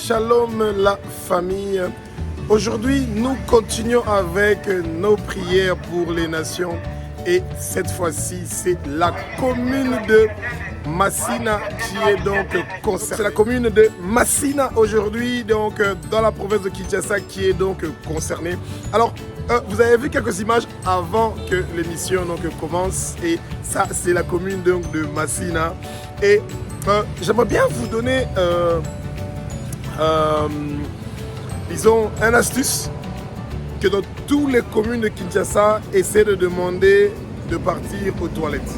Shalom la famille. Aujourd'hui, nous continuons avec nos prières pour les nations. Et cette fois-ci, c'est la commune de Massina qui est donc concernée. C'est la commune de Massina aujourd'hui, donc dans la province de Kinshasa qui est donc concernée. Alors, vous avez vu quelques images avant que l'émission commence. Et ça, c'est la commune donc, de Massina. Et j'aimerais bien vous donner, disons, une astuce que dans toutes les communes de Kinshasa, essaient de demander de partir aux toilettes.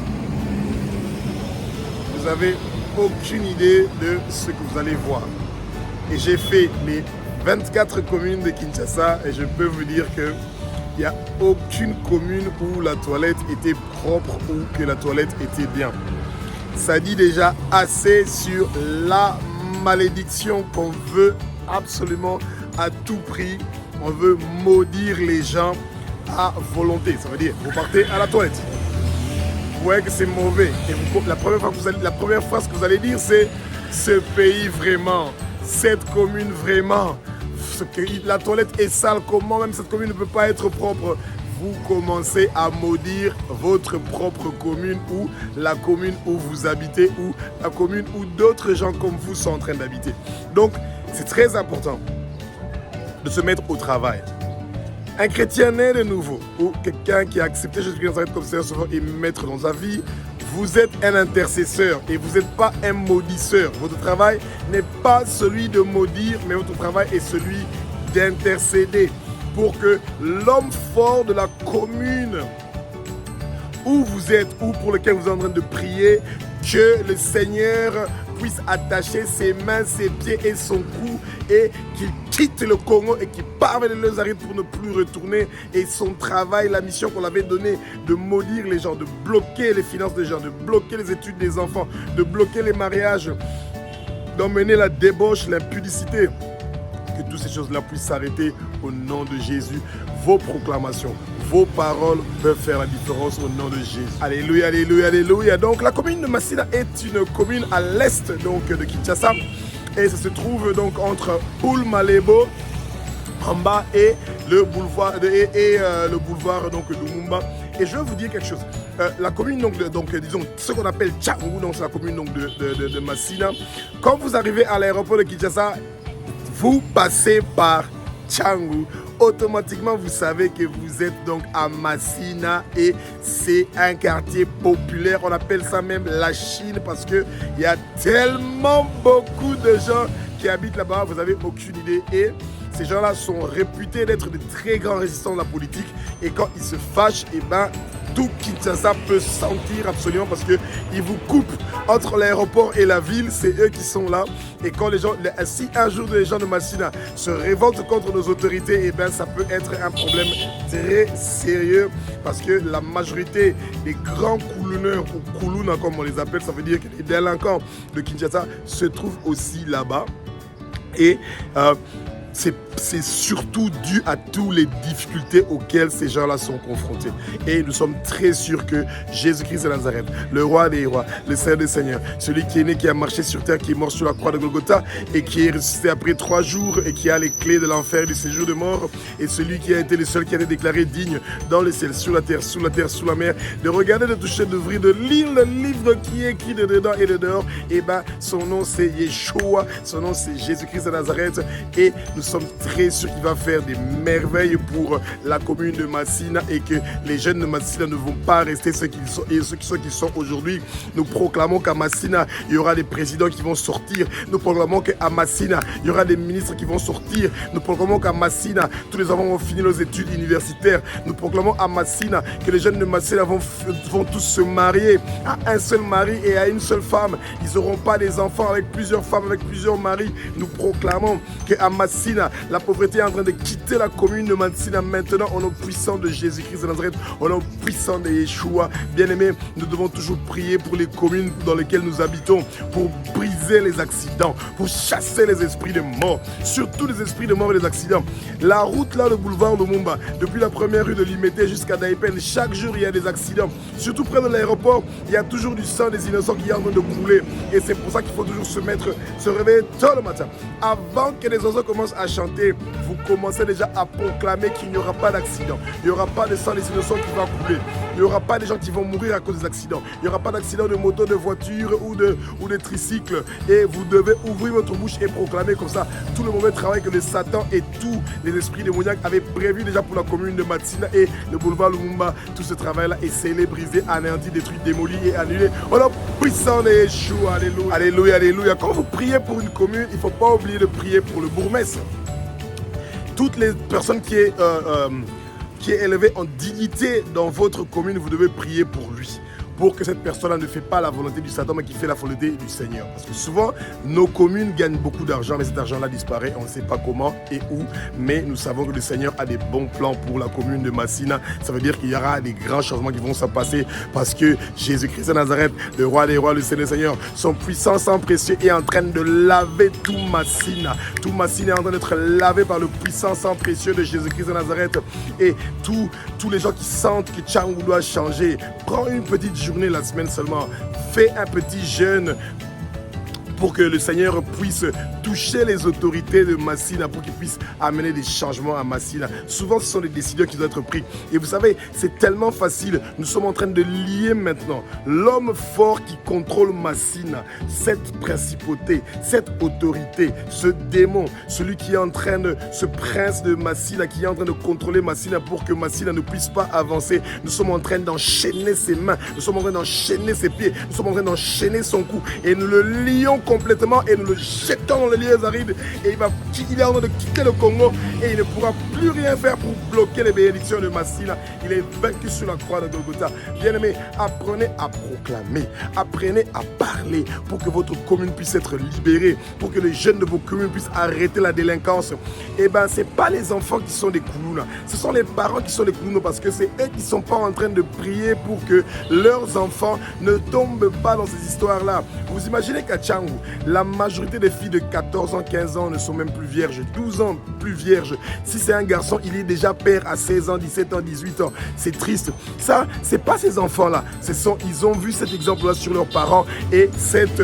Vous n'avez aucune idée de ce que vous allez voir. Et j'ai fait les 24 communes de Kinshasa et je peux vous dire qu'il n'y a aucune commune où la toilette était propre ou que la toilette était bien. Ça dit déjà assez sur la malédiction qu'on veut absolument à tout prix. On veut maudire les gens à volonté. Ça veut dire, vous partez à la toilette. Vous voyez que c'est mauvais. Et la première phrase que vous allez dire, c'est ce pays vraiment, cette commune vraiment. La toilette est sale, comment même cette commune ne peut pas être propre. Vous commencez à maudire votre propre commune ou la commune où vous habitez ou la commune où d'autres gens comme vous sont en train d'habiter. Donc, c'est très important de se mettre au travail. Un chrétien né de nouveau ou quelqu'un qui a accepté Jésus-Christ comme Seigneur Sauveur et maître dans sa vie, vous êtes un intercesseur et vous n'êtes pas un maudisseur. Votre travail n'est pas celui de maudire, mais votre travail est celui d'intercéder pour que l'homme fort de la commune où vous êtes ou pour lequel vous êtes en train de prier, que le Seigneur puisse attacher ses mains, ses pieds et son cou et qu'il quitte le Congo et qu'il part vers les Lazarites pour ne plus retourner. Et son travail, la mission qu'on avait donnée de maudire les gens, de bloquer les finances des gens, de bloquer les études des enfants, de bloquer les mariages, d'emmener la débauche, l'impudicité, que toutes ces choses-là puissent s'arrêter au nom de Jésus. Vos proclamations, vos paroles peuvent faire la différence au nom de Jésus. Alléluia, alléluia, alléluia. Donc la commune de Massina est une commune à l'est donc de Kinshasa et ça se trouve donc entre Oul-Malebo en bas et le boulevard le boulevard donc Lumumba. Et je vais vous dire quelque chose. La commune donc disons ce qu'on appelle Tchangou, donc c'est la commune donc de Massina. Quand vous arrivez à l'aéroport de Kinshasa, vous passez par Tchangou, automatiquement vous savez que vous êtes donc à Massina et c'est un quartier populaire. On appelle ça même la Chine parce qu'il y a tellement beaucoup de gens qui habitent là-bas, vous n'avez aucune idée. Et ces gens-là sont réputés d'être de très grands résistants de la politique et quand ils se fâchent, et ben tout Kinshasa peut sentir absolument parce qu'ils vous coupent entre l'aéroport et la ville, c'est eux qui sont là. Et quand les gens, si un jour les gens de Massina se révoltent contre nos autorités, et ben ça peut être un problème très sérieux parce que la majorité des grands koulouneurs ou koulouna comme on les appelle, ça veut dire que les délinquants de Kinshasa se trouvent aussi là-bas. Et c'est surtout dû à toutes les difficultés auxquelles ces gens-là sont confrontés. Et nous sommes très sûrs que Jésus-Christ de Nazareth, le roi des rois, le Seigneur des seigneurs, celui qui est né, qui a marché sur terre, qui est mort sur la croix de Golgotha et qui est ressuscité après 3 jours et qui a les clés de l'enfer et du séjour de mort, et celui qui a été le seul qui a été déclaré digne dans le ciel, sur la terre, sous la mer, de regarder, de toucher, d'ouvrir, de lire le livre qui est écrit de dedans et de dehors, et ben son nom c'est Yeshua, son nom c'est Jésus-Christ de Nazareth, et nous sommes très sûrs qu'il va faire des merveilles pour la commune de Massina et que les jeunes de Massina ne vont pas rester ceux qui sont et ceux qui sont aujourd'hui. Nous proclamons qu'à Massina, il y aura des présidents qui vont sortir. Nous proclamons qu'à Massina, il y aura des ministres qui vont sortir. Nous proclamons qu'à Massina, tous les enfants vont finir leurs études universitaires. Nous proclamons à Massina que les jeunes de Massina vont tous se marier à un seul mari et à une seule femme. Ils n'auront pas des enfants avec plusieurs femmes, avec plusieurs maris. Nous proclamons qu'à Massina, Massina. La pauvreté est en train de quitter la commune de Massina maintenant au nom puissant de Jésus-Christ de Nazareth, au nom puissant de Yeshua. Bien-aimés, nous devons toujours prier pour les communes dans lesquelles nous habitons, pour briser les accidents, pour chasser les esprits de mort, surtout les esprits de mort et les accidents. La route là, le boulevard Lumumba, depuis la première rue de Limete jusqu'à Daipen, chaque jour il y a des accidents. Surtout près de l'aéroport, il y a toujours du sang des innocents qui est en train de couler. Et c'est pour ça qu'il faut toujours se réveiller tôt le matin. Avant que les oiseaux commencent à chanter, vous commencez déjà à proclamer qu'il n'y aura pas d'accident. Il n'y aura pas de sang des innocents qui va couler. Il n'y aura pas de gens qui vont mourir à cause des accidents. Il n'y aura pas d'accident de moto, de voiture ou de tricycle. Et vous devez ouvrir votre bouche et proclamer comme ça tout le mauvais travail que le Satan et tous les esprits démoniaques avaient prévu déjà pour la commune de Massina et le boulevard Lumumba. Tout ce travail-là est scellé, brisé, anéanti, détruit, démoli et annulé. Au nom puissant de Yeshua. Alléluia. Alléluia, alléluia. Quand vous priez pour une commune, il ne faut pas oublier de prier pour le bourgmestre. Toutes les personnes qui est élevé en dignité dans votre commune, vous devez prier pour lui. Pour que cette personne-là ne fait pas la volonté du Satan, mais qui fait la volonté du Seigneur. Parce que souvent, nos communes gagnent beaucoup d'argent, mais cet argent-là disparaît, on ne sait pas comment et où. Mais nous savons que le Seigneur a des bons plans pour la commune de Massina. Ça veut dire qu'il y aura des grands changements qui vont se passer parce que Jésus-Christ de Nazareth, le roi des rois, le Seigneur, son puissant sang précieux est en train de laver tout Massina. Tout Massina est en train d'être lavé par le puissant sang précieux de Jésus-Christ de Nazareth. Et tous les gens qui sentent que Tchangou doit changer, prends une petite journée la semaine seulement, fais un petit jeûne pour que le Seigneur puisse toucher les autorités de Massina, pour qu'ils puissent amener des changements à Massina. Souvent, ce sont des décisions qui doivent être prises. Et vous savez, c'est tellement facile. Nous sommes en train de lier maintenant l'homme fort qui contrôle Massina, cette principauté, cette autorité, ce démon, celui qui est en train de, ce prince de Massina, qui est en train de contrôler Massina pour que Massina ne puisse pas avancer. Nous sommes en train d'enchaîner ses mains, nous sommes en train d'enchaîner ses pieds, nous sommes en train d'enchaîner son cou et nous le lions complètement et nous le jetons dans le lieux arides et il est en train de quitter le Congo et il ne pourra plus rien faire pour bloquer les bénédictions de Massina. Il est vaincu sur la croix de Golgotha. Bien-aimés, apprenez à proclamer, apprenez à parler pour que votre commune puisse être libérée, pour que les jeunes de vos communes puissent arrêter la délinquance. Et bien, ce n'est pas les enfants qui sont des clowns, ce sont les parents qui sont des clowns parce que c'est eux qui ne sont pas en train de prier pour que leurs enfants ne tombent pas dans ces histoires-là. Vous imaginez qu'à Tchangou, la majorité des filles de 14 ans, 15 ans ne sont même plus vierges, 12 ans plus vierges. Si c'est un garçon, il est déjà père à 16 ans, 17 ans, 18 ans. C'est triste. Ça, c'est pas ces enfants-là. Ils ont vu cet exemple-là sur leurs parents et cette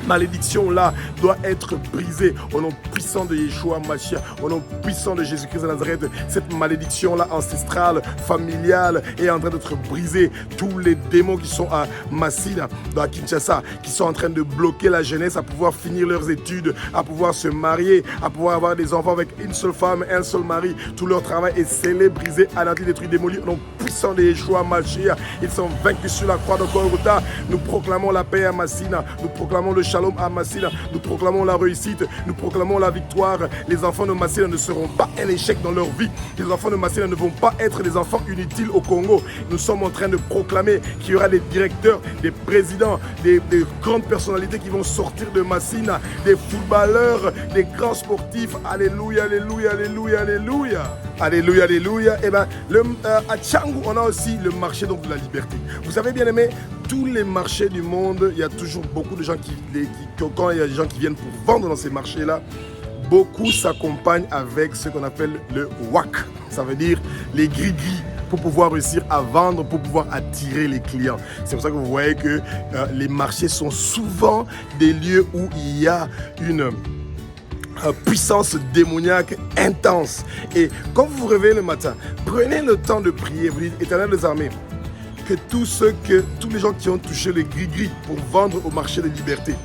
malédiction-là doit être brisée au nom puissant de Yeshua Mashiach, au nom puissant de Jésus-Christ de Nazareth. Cette malédiction-là ancestrale, familiale est en train d'être brisée. Tous les démons qui sont à Massina, à Kinshasa, qui sont en train de bloquer la jeunesse à pouvoir finir leurs études, à pouvoir se marier, à pouvoir avoir des enfants avec une seule femme, un seul mari. Tout leur travail est scellé, brisé, anéanti, détruit, démoli au nom puissant de Yeshua Mashiach. Ils sont vaincus sur la croix de Golgotha. Nous proclamons la paix à Massina, nous proclamons le shalom à Massina, nous proclamons la réussite, nous proclamons la victoire. Les enfants de Massina ne seront pas un échec dans leur vie. Les enfants de Massina ne vont pas être des enfants inutiles au Congo. Nous sommes en train de proclamer qu'il y aura des directeurs, des présidents, des grandes personnalités qui vont sortir de Massina, des footballeurs, des grands sportifs. Alléluia, alléluia, alléluia, alléluia. Alléluia, alléluia. Et bien, à Tchangou, on a aussi le marché donc, de la liberté. Vous savez, bien aimé, tous les marchés du monde, il y a toujours beaucoup de gens quand il y a des gens qui viennent pour vendre dans ces marchés-là, beaucoup s'accompagnent avec ce qu'on appelle le WAC. Ça veut dire les gris-gris pour pouvoir réussir à vendre, pour pouvoir attirer les clients. C'est pour ça que vous voyez que les marchés sont souvent des lieux où il y a une puissance démoniaque intense. Et quand vous vous réveillez le matin, prenez le temps de prier. Vous dites, Éternel des armées, que tous les gens qui ont touché le gris-gris pour vendre au marché de liberté,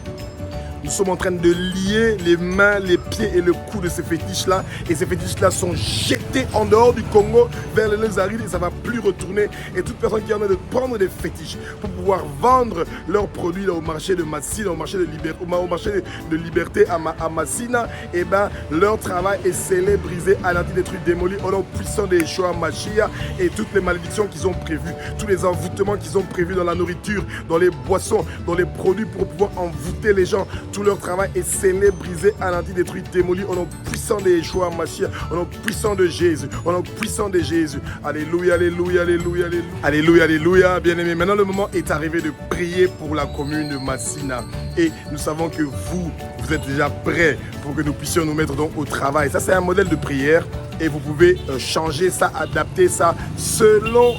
nous sommes en train de lier les mains, les pieds et le cou de ces fétiches-là. Et ces fétiches-là sont jetés en dehors du Congo vers les arides et ça ne va plus retourner. Et toute personne qui en a de prendre des fétiches pour pouvoir vendre leurs produits là, au marché de Massina, au marché de liberté à Massina, et ben leur travail est scellé, brisé, anéanti, détruit, démoli au nom puissant de Yeshua Mashiach. Et toutes les malédictions qu'ils ont prévues, tous les envoûtements qu'ils ont prévus dans la nourriture, dans les boissons, dans les produits pour pouvoir envoûter les gens, tout leur travail est scellé, brisé, anéanti, détruit, démoli au nom puissant de Yeshua Mashiach, au nom puissant de Jésus, au nom puissant de Jésus. Alléluia, alléluia, alléluia, alléluia. Alléluia, alléluia, bien-aimés. Maintenant, le moment est arrivé de prier pour la commune de Massina. Et nous savons que vous êtes déjà prêts pour que nous puissions nous mettre donc au travail. Ça, c'est un modèle de prière et vous pouvez changer ça, adapter ça selon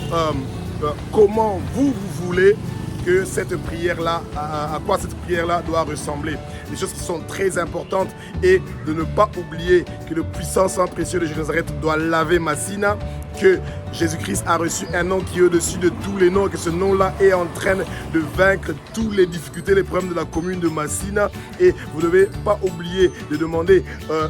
comment vous voulez que cette prière-là, à quoi cette prière-là doit ressembler. Des choses qui sont très importantes et de ne pas oublier que le puissant sang précieux de Jésus de Nazareth doit laver Massina, que Jésus-Christ a reçu un nom qui est au-dessus de tous les noms et que ce nom-là est en train de vaincre toutes les difficultés, les problèmes de la commune de Massina. Et vous ne devez pas oublier de demander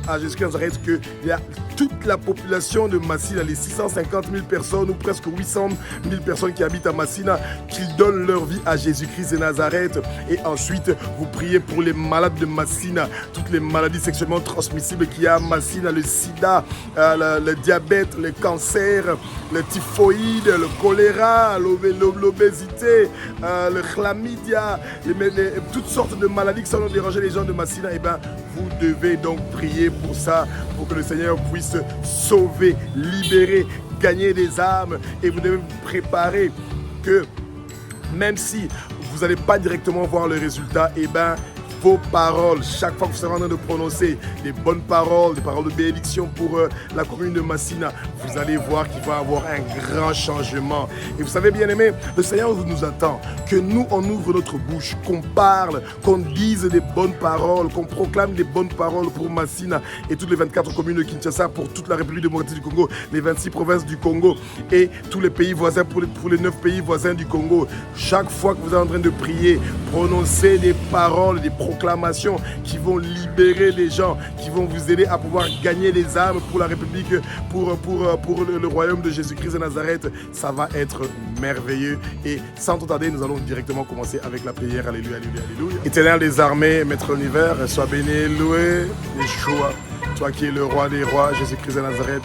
à Jésus-Christ de Nazareth qu'il y a toute la population de Massina, les 650 000 personnes ou presque 800 000 personnes qui habitent à Massina, qu'ils donnent leur vie à Jésus-Christ de Nazareth. Et ensuite, vous priez pour les malades de Massina, toutes les maladies sexuellement transmissibles qu'il y a à Massina, le sida, le diabète, le cancer, le typhoïde, le choléra, l'obésité, le chlamydia, toutes sortes de maladies qui sont dérangées les gens de Massina. Et bien, vous devez donc prier pour ça, pour que le Seigneur puisse sauver, libérer, gagner des âmes. Et vous devez vous préparer que même si vous n'allez pas directement voir le résultat, et bien, vos paroles, chaque fois que vous serez en train de prononcer des bonnes paroles, des paroles de bénédiction pour la commune de Massina, vous allez voir qu'il va y avoir un grand changement. Et vous savez, bien aimé, le Seigneur nous attend que nous, on ouvre notre bouche, qu'on parle, qu'on dise des bonnes paroles, qu'on proclame des bonnes paroles pour Massina et toutes les 24 communes de Kinshasa, pour toute la République démocratique du Congo, les 26 provinces du Congo et tous les pays voisins, pour les 9 pays voisins du Congo. Chaque fois que vous êtes en train de prier, prononcez des paroles, des proclamations qui vont libérer les gens, qui vont vous aider à pouvoir gagner les âmes pour la République, pour le royaume de Jésus-Christ de Nazareth. Ça va être merveilleux. Et sans trop tarder, nous allons directement commencer avec la prière. Alléluia, alléluia, alléluia. Éternel des armées, Maître de l'univers, sois béni, loué, Yeshua. Toi qui es le roi des rois, Jésus-Christ de Nazareth,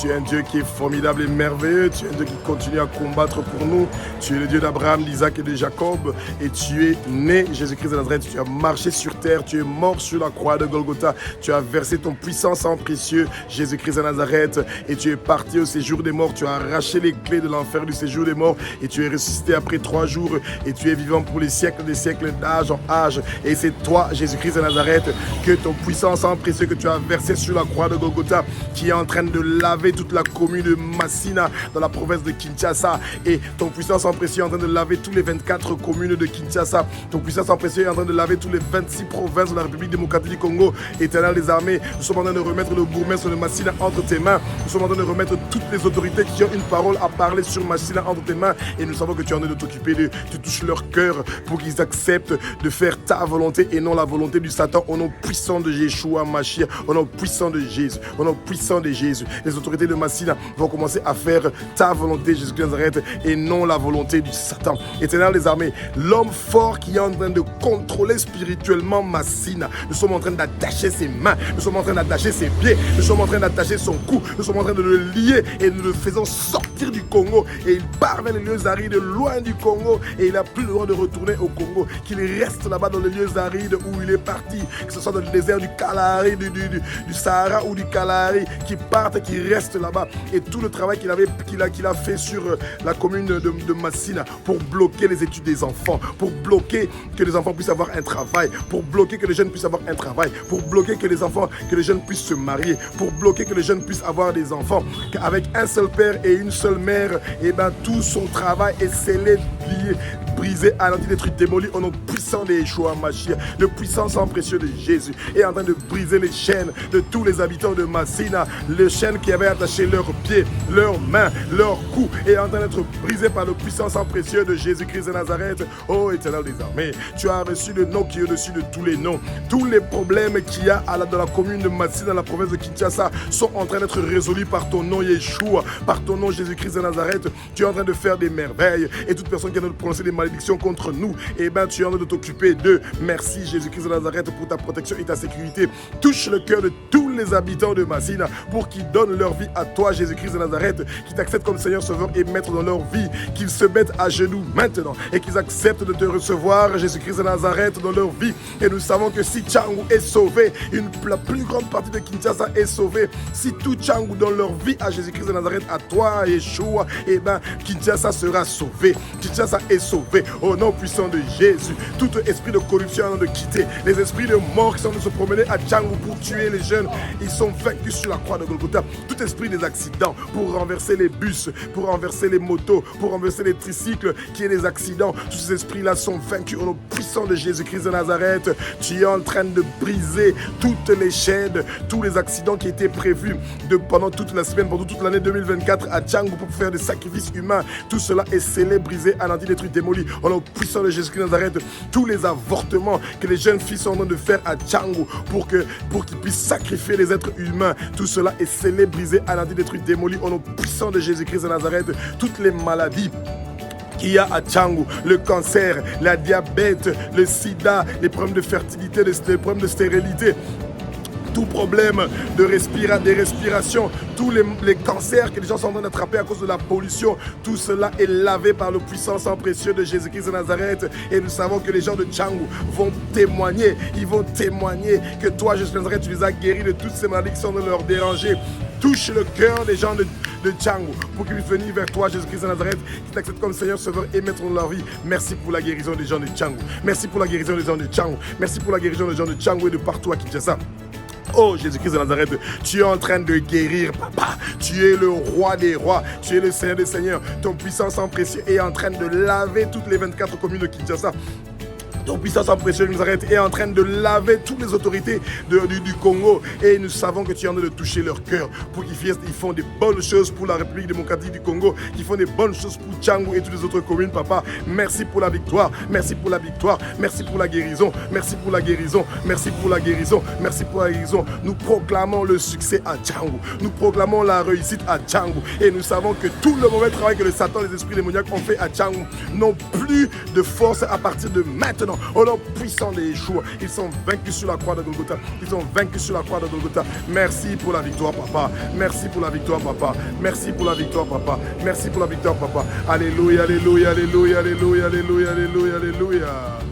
tu es un Dieu qui est formidable et merveilleux, tu es un Dieu qui continue à combattre pour nous, tu es le Dieu d'Abraham, d'Isaac et de Jacob, et tu es né, Jésus-Christ de Nazareth, tu as marché sur terre, tu es mort sur la croix de Golgotha, tu as versé ton puissant sang précieux, Jésus-Christ de Nazareth, et tu es parti au séjour des morts, tu as arraché les clés de l'enfer du séjour des morts, et tu es ressuscité après 3 jours, et tu es vivant pour les siècles des siècles, d'âge en âge, et c'est toi, Jésus-Christ de Nazareth, que ton puissant sang précieux que tu as versé sur la croix de Golgotha, qui est en train de laver toute la commune de Massina dans la province de Kinshasa, et ton puissant sang précieux est en train de laver tous les 24 communes de Kinshasa, ton puissant sang précieux est en train de laver tous les 26 provinces de la République démocratique du Congo. Éternel des armées, nous sommes en train de remettre le bourgmestre de Massina entre tes mains, nous sommes en train de remettre toutes les autorités qui ont une parole à parler sur Massina entre tes mains, et nous savons que tu es en train de t'occuper de, tu touches leur cœur pour qu'ils acceptent de faire ta volonté et non la volonté du Satan, au nom puissant de Yeshua Mashiach, au nom puissant de Jésus, au nom puissant de Jésus. Les autorités de Massina vont commencer à faire ta volonté, Jésus de Nazareth, et non la volonté du Satan. Éternel des armées, l'homme fort qui est en train de contrôler spirituellement Massina, nous sommes en train d'attacher ses mains, nous sommes en train d'attacher ses pieds, nous sommes en train d'attacher son cou, nous sommes en train de le lier et nous le faisons sortir du Congo, et il part vers les lieux arides loin du Congo, et il n'a plus le droit de retourner au Congo, qu'il reste là-bas dans les lieux arides où il est parti, que ce soit dans le désert du Kalahari, du Sahara ou du Kalahari, qui parte et qui reste là-bas, et tout le travail qu'il a fait sur la commune de Massina pour bloquer les études des enfants, pour bloquer que les enfants puissent avoir un travail, pour bloquer que les jeunes puissent avoir un travail, pour bloquer que les jeunes puissent se marier, pour bloquer que les jeunes puissent avoir des enfants, qu'avec un seul père et une seule mère, et ben tout son travail est scellé, lié, brisé, anéanti, détruit, démoli au nom puissant de Yeshua Mashiach. Le puissant sang précieux de Jésus est en train de briser les chaînes de tous les habitants de Massina, les chaînes qui avaient attaché leurs pieds, leurs mains, leurs coups, est en train d'être brisé par le puissant sang précieux de Jésus-Christ de Nazareth. Oh Éternel des armées, tu as reçu le nom qui est au-dessus de tous les noms. Tous les problèmes qu'il y a dans la commune de Massina, dans la province de Kinshasa, sont en train d'être résolus par ton nom Yeshua, par ton nom Jésus-Christ de Nazareth. Tu es en train de faire des merveilles, et toute personne qui a prononcer des malédiction contre nous, et ben tu es en train de t'occuper d'eux. Merci Jésus-Christ de Nazareth pour ta protection et ta sécurité. Touche le cœur de tous les habitants de Massina pour qu'ils donnent leur vie à toi, Jésus-Christ de Nazareth, qu'ils t'acceptent comme Seigneur, Sauveur et Maître dans leur vie, qu'ils se mettent à genoux maintenant et qu'ils acceptent de te recevoir, Jésus-Christ de Nazareth, dans leur vie. Et nous savons que si Tchangou est sauvé, la plus grande partie de Kinshasa est sauvée. Si tout Tchangou dans leur vie à Jésus-Christ de Nazareth, à toi, Yeshua, et ben Kinshasa sera sauvé. Kinshasa est sauvé au nom puissant de Jésus. Tout esprit de corruption en train de quitter, les esprits de mort qui sont en train de se promener à Tchangou pour tuer les jeunes, ils sont vaincus sur la croix de Golgotha. Tout esprit des accidents pour renverser les bus, pour renverser les motos, pour renverser les tricycles, qui est des accidents, tous ces esprits-là sont vaincus au nom puissant de Jésus-Christ de Nazareth. Tu es en train de briser toutes les chaînes, tous les accidents qui étaient prévus pendant toute la semaine, pendant toute l'année 2024 à Tchangou pour faire des sacrifices humains. Tout cela est scellé, brisé, anéanti, détruit, démoli au nom puissant de Jésus-Christ de Nazareth. Tous les avortements que les jeunes filles sont en train de faire à Tchangou pour qu'ils puissent sacrifier les êtres humains, tout cela est scellé, brisé, anéanti, détruit, démoli au nom puissant de Jésus-Christ de Nazareth. Toutes les maladies qu'il y a à Tchangou, le cancer, la diabète, le sida, les problèmes de fertilité, les problèmes de stérilité, tout problème de respiration, tous les cancers que les gens sont en train d'attraper à cause de la pollution, tout cela est lavé par le puissant sang précieux de Jésus-Christ de Nazareth. Et nous savons que les gens de Tchangou vont témoigner, ils vont témoigner que toi, Jésus de Nazareth, tu les as guéris de toutes ces maladies qui sont en train de leur déranger. Touche le cœur des gens de Tchangou pour qu'ils puissent venir vers toi, Jésus-Christ de Nazareth, qui t'accepte comme Seigneur, Sauveur et Maître dans leur vie. Merci pour la guérison des gens de Tchangou. Merci pour la guérison des gens de Tchangou. Merci pour la guérison des gens de Tchangou et de partout à Kinshasa. Oh Jésus-Christ de Nazareth, tu es en train de guérir, papa. Tu es le roi des rois, tu es le Seigneur des seigneurs. Ton puissant sang précieux est en train de laver toutes les 24 communes de Kinshasa. Ton puissant sang précieux de Nazareth est en train de laver toutes les autorités du Congo. Et nous savons que tu es en train de toucher leur cœur pour qu'ils font des bonnes choses pour la République démocratique du Congo, qu'ils font des bonnes choses pour Tchangou et toutes les autres communes, papa. Merci pour la victoire, merci pour la victoire, merci pour la guérison, merci pour la guérison, merci pour la guérison, merci pour la guérison. Nous proclamons le succès à Tchangou, nous proclamons la réussite à Tchangou. Et nous savons que tout le mauvais travail que le Satan, les esprits démoniaques ont fait à Tchangou n'ont plus de force à partir de maintenant. Au nom puissant de Yeshua, ils sont vaincus sur la croix de Golgotha. Ils sont vaincus sur la croix de Golgotha. Merci pour la victoire, papa. Merci pour la victoire, papa. Merci pour la victoire, papa. Merci pour la victoire, papa. Alléluia, alléluia, alléluia, alléluia, alléluia, alléluia, alléluia.